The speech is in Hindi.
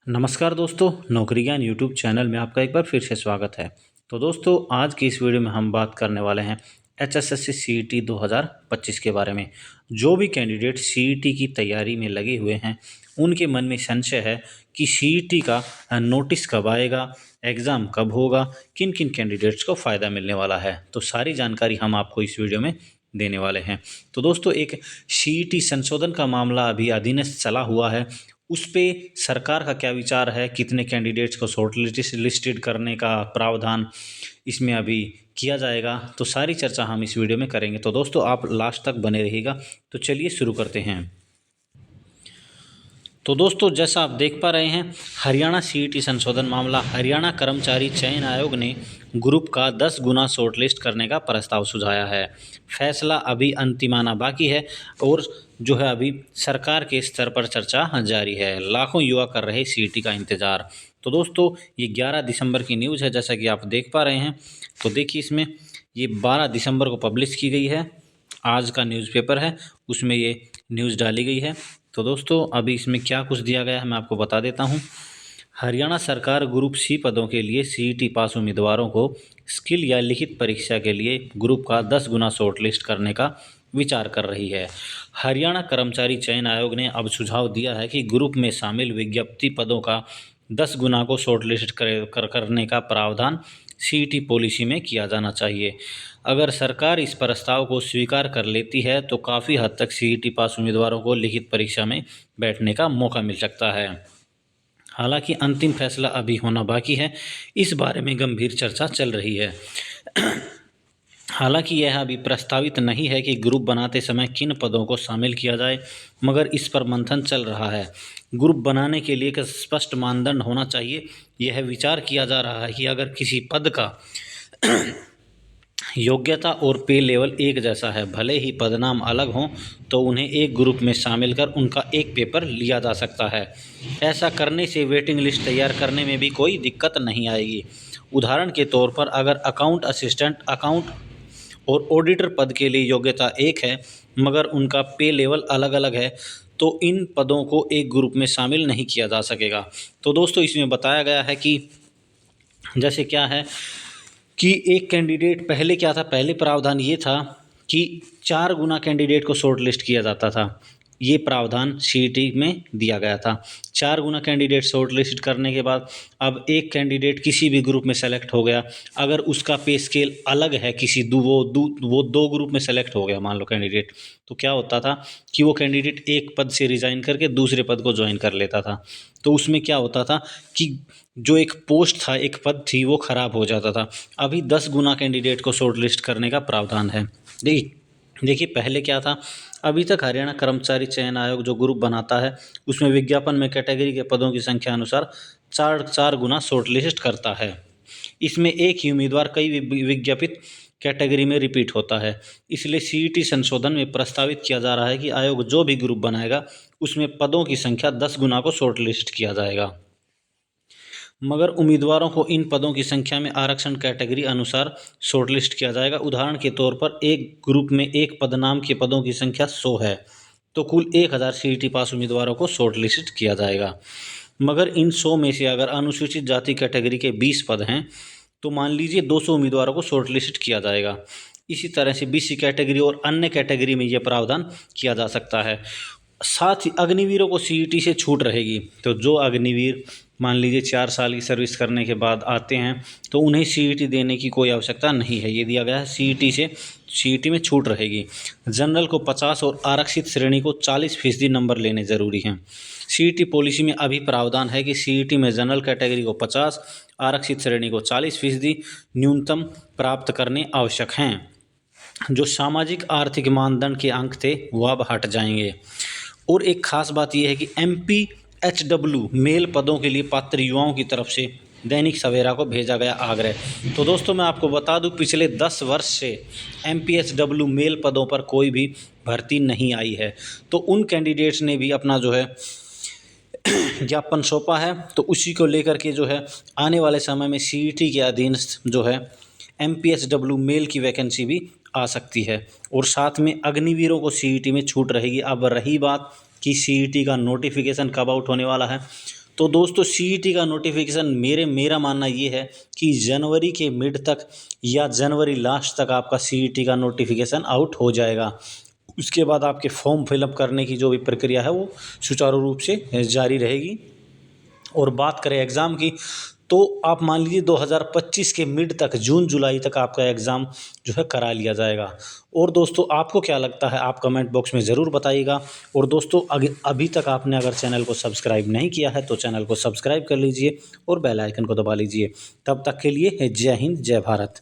नमस्कार दोस्तों, नौकरी ज्ञान यूट्यूब चैनल में आपका एक बार फिर से स्वागत है। तो दोस्तों, आज की इस वीडियो में हम बात करने वाले हैं एचएसएससी सीईटी 2025 के बारे में। जो भी कैंडिडेट सीईटी की तैयारी में लगे हुए हैं, उनके मन में संशय है कि सीईटी का नोटिस कब आएगा, एग्ज़ाम कब होगा, किन किन कैंडिडेट्स को फ़ायदा मिलने वाला है। तो सारी जानकारी हम आपको इस वीडियो में देने वाले हैं। तो दोस्तों, एक सीईटी संशोधन का मामला अभी अधीनस्थ चला हुआ है। उस पे सरकार का क्या विचार है, कितने कैंडिडेट्स को शॉर्ट लिस्टेड करने का प्रावधान इसमें अभी किया जाएगा, तो सारी चर्चा हम इस वीडियो में करेंगे। तो दोस्तों, आप लास्ट तक बने रहिएगा। तो चलिए शुरू करते हैं। तो दोस्तों, जैसा आप देख पा रहे हैं, हरियाणा सीईटी संशोधन मामला। हरियाणा कर्मचारी चयन आयोग ने ग्रुप का 10 गुना शॉर्टलिस्ट करने का प्रस्ताव सुझाया है। फैसला अभी अंतिमाना बाकी है और जो है अभी सरकार के स्तर पर चर्चा जारी है। लाखों युवा कर रहे सीईटी का इंतज़ार। तो दोस्तों, ये 11 दिसंबर की न्यूज़ है, जैसा कि आप देख पा रहे हैं। तो देखिए, इसमें ये 12 दिसंबर को पब्लिश की गई है। आज का न्यूज़पेपर है, उसमें ये न्यूज़ डाली गई है। तो दोस्तों, अभी इसमें क्या कुछ दिया गया है मैं आपको बता देता हूँ। हरियाणा सरकार ग्रुप सी पदों के लिए सीईटी पास उम्मीदवारों को स्किल या लिखित परीक्षा के लिए ग्रुप का 10 गुना शॉर्टलिस्ट करने का विचार कर रही है। हरियाणा कर्मचारी चयन आयोग ने अब सुझाव दिया है कि ग्रुप में शामिल विज्ञप्ति पदों का 10 गुना को शॉर्टलिस्ट करने का प्रावधान सीईटी पॉलिसी में किया जाना चाहिए। अगर सरकार इस प्रस्ताव को स्वीकार कर लेती है तो काफ़ी हद तक सीईटी पास उम्मीदवारों को लिखित परीक्षा में बैठने का मौका मिल सकता है। हालांकि अंतिम फैसला अभी होना बाकी है। इस बारे में गंभीर चर्चा चल रही है। हालांकि यह अभी प्रस्तावित नहीं है कि ग्रुप बनाते समय किन पदों को शामिल किया जाए, मगर इस पर मंथन चल रहा है। ग्रुप बनाने के लिए एक स्पष्ट मानदंड होना चाहिए। यह विचार किया जा रहा है कि अगर किसी पद का योग्यता और पे लेवल एक जैसा है, भले ही पदनाम अलग हों, तो उन्हें एक ग्रुप में शामिल कर उनका एक पेपर लिया जा सकता है। ऐसा करने से वेटिंग लिस्ट तैयार करने में भी कोई दिक्कत नहीं आएगी। उदाहरण के तौर पर अगर अकाउंट असिस्टेंट, अकाउंट और ऑडिटर पद के लिए योग्यता एक है, मगर उनका पे लेवल अलग अलग है, तो इन पदों को एक ग्रुप में शामिल नहीं किया जा सकेगा। तो दोस्तों, इसमें बताया गया है कि जैसे क्या है कि एक कैंडिडेट, पहले क्या था, पहले प्रावधान ये था कि 4 गुना कैंडिडेट को शॉर्ट लिस्ट किया जाता था। ये प्रावधान सीईटी में दिया गया था। 4 गुना कैंडिडेट शॉर्ट लिस्ट करने के बाद अब एक कैंडिडेट किसी भी ग्रुप में सेलेक्ट हो गया, अगर उसका पे स्केल अलग है, किसी वो 2 ग्रुप में सेलेक्ट हो गया मान लो कैंडिडेट, तो क्या होता था कि वो कैंडिडेट एक पद से रिज़ाइन करके दूसरे पद को ज्वाइन कर लेता था। तो उसमें क्या होता था कि जो एक पोस्ट था, एक पद थी, वो ख़राब हो जाता था। अभी 10 गुना कैंडिडेट को शॉर्ट लिस्ट करने का प्रावधान है। देखिए पहले क्या था, अभी तक हरियाणा कर्मचारी चयन आयोग जो ग्रुप बनाता है, उसमें विज्ञापन में कैटेगरी के पदों की संख्या अनुसार 4 गुना शॉर्ट लिस्ट करता है। इसमें एक ही उम्मीदवार कई विज्ञापित कैटेगरी में रिपीट होता है। इसलिए सीईटी संशोधन में प्रस्तावित किया जा रहा है कि आयोग जो भी ग्रुप बनाएगा, उसमें पदों की संख्या 10 गुना को शॉर्ट लिस्ट किया जाएगा, मगर उम्मीदवारों को इन पदों की संख्या में आरक्षण कैटेगरी अनुसार शॉर्टलिस्ट किया जाएगा। उदाहरण के तौर पर एक ग्रुप में एक पदनाम के पदों की संख्या 100 है, तो कुल 1000 सीईटी पास उम्मीदवारों को शॉर्टलिस्ट किया जाएगा। मगर इन 100 में से अगर अनुसूचित जाति कैटेगरी के 20 पद हैं, तो मान लीजिए 200 उम्मीदवारों को शॉर्टलिस्ट किया जाएगा। इसी तरह से बीसी कैटेगरी और अन्य कैटेगरी में यह प्रावधान किया जा सकता है। साथ ही अग्निवीरों को सीईटी से छूट रहेगी। तो जो अग्निवीर मान लीजिए 4 साल की सर्विस करने के बाद आते हैं, तो उन्हें सीईटी देने की कोई आवश्यकता नहीं है। ये दिया गया है सीईटी में छूट रहेगी। जनरल को 50 और आरक्षित श्रेणी को 40% नंबर लेने ज़रूरी हैं। सीईटी पॉलिसी में अभी प्रावधान है कि सीईटी में जनरल कैटेगरी को 50, आरक्षित श्रेणी को 40% न्यूनतम प्राप्त करने आवश्यक हैं। जो सामाजिक आर्थिक मानदंड के अंक थे वो अब हट जाएंगे। और एक खास बात यह है कि MPHW मेल पदों के लिए पात्र युवाओं की तरफ से दैनिक सवेरा को भेजा गया आग्रह। तो दोस्तों, मैं आपको बता दूं, पिछले 10 वर्ष से MPHW मेल पदों पर कोई भी भर्ती नहीं आई है। तो उन कैंडिडेट्स ने भी अपना जो है ज्ञापन सौंपा है। तो उसी को लेकर के जो है आने वाले समय में सीईटी के अधीन जो है MPHW मेल की वैकेंसी भी आ सकती है। और साथ में अग्निवीरों को सीईटी में छूट रहेगी। अब रही बात कि सीईटी का नोटिफिकेशन कब आउट होने वाला है, तो दोस्तों सीईटी का नोटिफिकेशन मेरा मानना ये है कि जनवरी के मिड तक या जनवरी लास्ट तक आपका सीईटी का नोटिफिकेशन आउट हो जाएगा। उसके बाद आपके फॉर्म फिलअप करने की जो भी प्रक्रिया है वो सुचारू रूप से जारी रहेगी। और बात करें एग्ज़ाम की, तो आप मान लीजिए 2025 के मिड तक जून जुलाई तक आपका एग्ज़ाम जो है करा लिया जाएगा। और दोस्तों आपको क्या लगता है, आप कमेंट बॉक्स में ज़रूर बताइएगा। और दोस्तों अभी तक आपने अगर चैनल को सब्सक्राइब नहीं किया है तो चैनल को सब्सक्राइब कर लीजिए और बेल आइकन को दबा लीजिए। तब तक के लिए जय हिंद, जय भारत।